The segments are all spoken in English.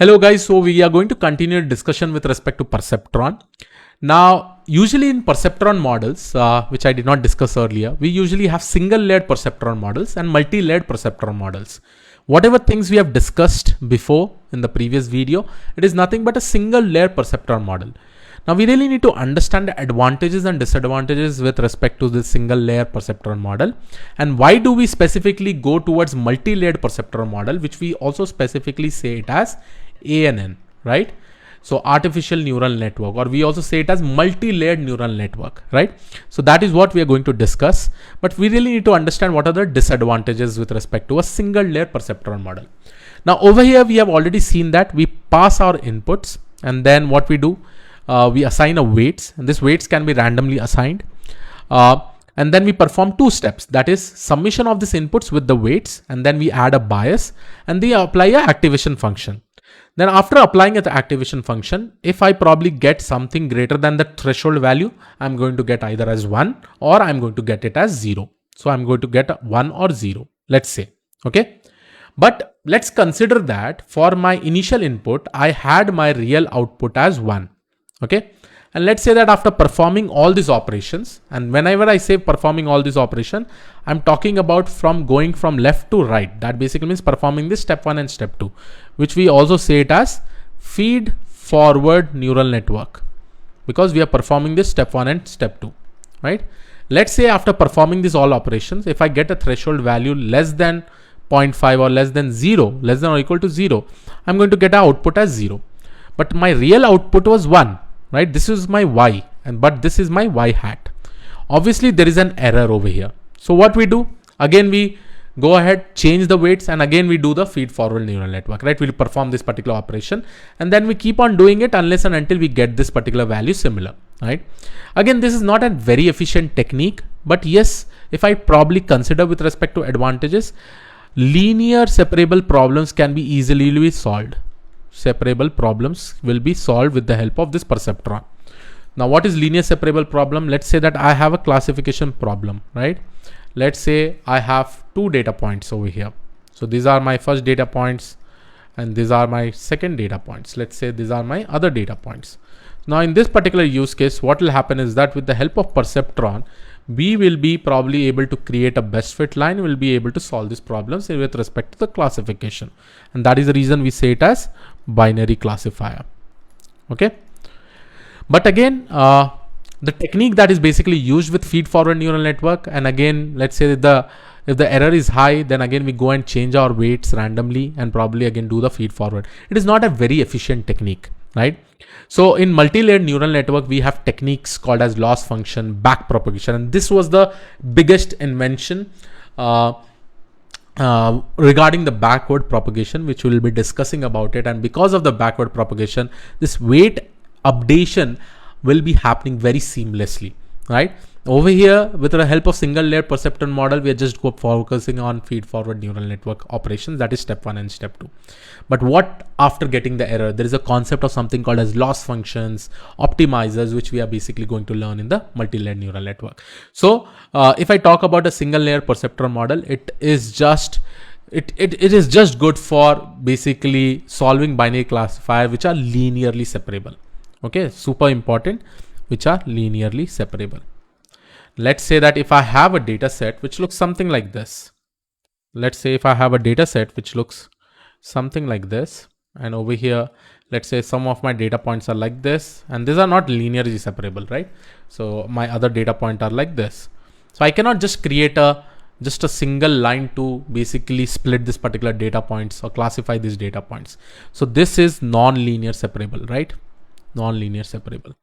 Hello guys, so we are going to continue discussion with respect to Perceptron. Now, usually in Perceptron models, which I did not discuss earlier, we usually have single layered Perceptron models and multi-layered Perceptron models. Whatever things we have discussed before in the previous video, it is nothing but a single layer Perceptron model. Now we really need to understand the advantages and disadvantages with respect to this single layer Perceptron model, and why do we specifically go towards multi-layered Perceptron model, which we also specifically say it as ANN, right? So artificial neural network, or we also say it as multi-layered neural network, right? So that is what we are going to discuss, but we really need to understand what are the disadvantages with respect to a single layer Perceptron model. Now over here, we have already seen that we pass our inputs, and then what we do, we assign a weights, and this weights can be randomly assigned. And then we perform two steps, that is summation of these inputs with the weights, and then we add a bias, and they apply a activation function. Then after applying the activation function, if I probably get something greater than the threshold value, I'm going to get either as 1 or I'm going to get it as 0. So I'm going to get 1 or 0, let's say, okay? But let's consider that for my initial input, I had my real output as 1, okay? And let's say that after performing all these operations, and whenever I say performing all these operations, I'm talking about from going from left to right. That basically means performing this step 1 and step 2, which we also say it as feed forward neural network, because we are performing this step 1 and step 2, right? Let's say after performing these all operations, if I get a threshold value less than 0.5 or less than 0, less than or equal to 0, I'm going to get an output as 0. But my real output was 1. Right, this is my y, but this is my y hat. Obviously there is an error over here. So what we do, again we go ahead, change the weights, and again we do the feed forward neural network, right? We'll perform this particular operation, and then we keep on doing it unless and until we get this particular value similar, right? Again, this is not a very efficient technique, but yes, if I probably consider with respect to advantages, linear separable problems can be easily solved. Separable problems will be solved with the help of this Perceptron. Now, what is linear separable problem? Let's say that I have a classification problem, right? Let's say I have two data points over here. So these are my first data points, and these are my second data points. Let's say these are my other data points. Now, in this particular use case, what will happen is that with the help of Perceptron, we will be probably able to create a best fit line. We'll be able to solve these problems with respect to the classification. And that is the reason we say it as binary classifier. Okay. But again, the technique that is basically used with feed forward neural network. And again, let's say that if the error is high, then again we go and change our weights randomly and probably again do the feed forward. It is not a very efficient technique, right? So in multi-layered neural network, we have techniques called as loss function, back propagation, and this was the biggest invention regarding the backward propagation, which we will be discussing about it. And because of the backward propagation, this weight updation will be happening very seamlessly, right? Over here, with the help of single layer Perceptron model, we are just focusing on feed forward neural network operations. That is step 1 and step 2. But what after getting the error? There is a concept of something called as loss functions, optimizers, which we are basically going to learn in the multi-layer neural network. So if I talk about a single layer Perceptron model, it is just good for basically solving binary classifier which are linearly separable. Okay, super important, which are linearly separable. Let's say that if I have a data set which looks something like this. Let's say if I have a data set which looks something like this, and over here, let's say some of my data points are like this, and these are not linearly separable, right? So my other data point are like this. So I cannot just create just a single line to basically split this particular data points or classify these data points. So this is non-linear separable, right? Non-linear separable.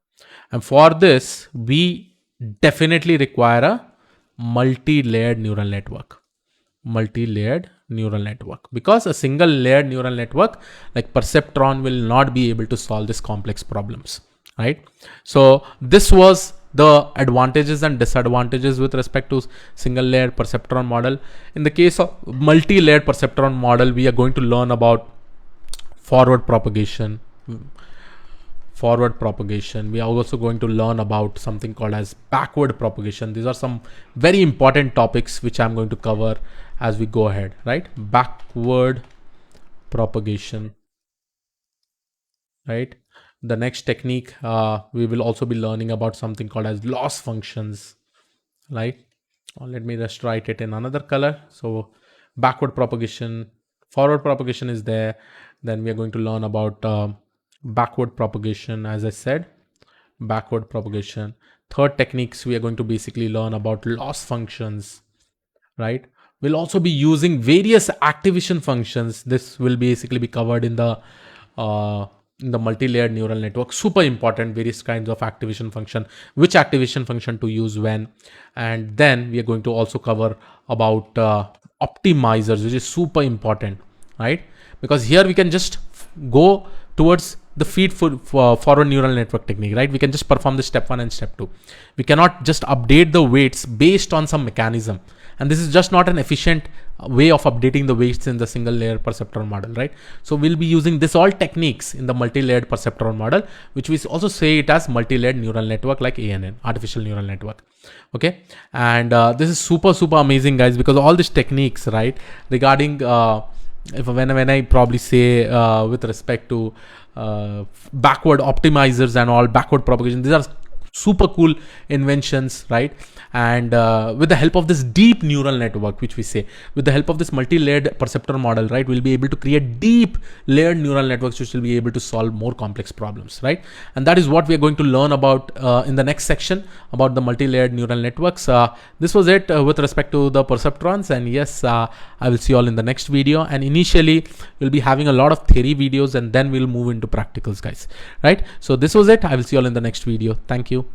And for this, we definitely require a multi-layered neural network. Multi-layered neural network, because a single layered neural network like Perceptron will not be able to solve these complex problems, right? So this was the advantages and disadvantages with respect to single layered Perceptron model. In the case of multi-layered Perceptron model, we are going to learn about forward propagation. We are also going to learn about something called as backward propagation. These are some very important topics which I'm going to cover as we go ahead, right? Backward propagation right? The next technique, we will also be learning about something called as loss functions, right? Let me just write it in another color. So backward propagation, forward propagation is there. Then we are going to learn about backward propagation, as I said, backward propagation. Third techniques, we are going to basically learn about loss functions, right? We'll also be using various activation functions. This will basically be covered in the multi-layered neural network. Super important, various kinds of activation function, which activation function to use when. And then we are going to also cover about optimizers, which is super important, right? Because here we can just go towards the feed forward neural network technique, right? We can just perform the step 1 and step 2. We cannot just update the weights based on some mechanism. And this is just not an efficient way of updating the weights in the single layer perceptron model, right? So we'll be using this all techniques in the multi-layered perceptron model, which we also say it as multi-layered neural network, like ANN, artificial neural network. Okay. And this is super amazing, guys, because all these techniques, right, regarding when I probably say with respect to backward optimizers and all, backward propagation, these are super cool inventions, right? And with the help of this deep neural network, which we say, with the help of this multi-layered perceptron model, right, we'll be able to create deep layered neural networks which will be able to solve more complex problems, right? And that is what we are going to learn about in the next section about the multi-layered neural networks. This was it with respect to the perceptrons, and yes, I will see you all in the next video. And initially we'll be having a lot of theory videos, and then we'll move into practicals, guys, right? So this was it. I will see you all in the next video. Thank you.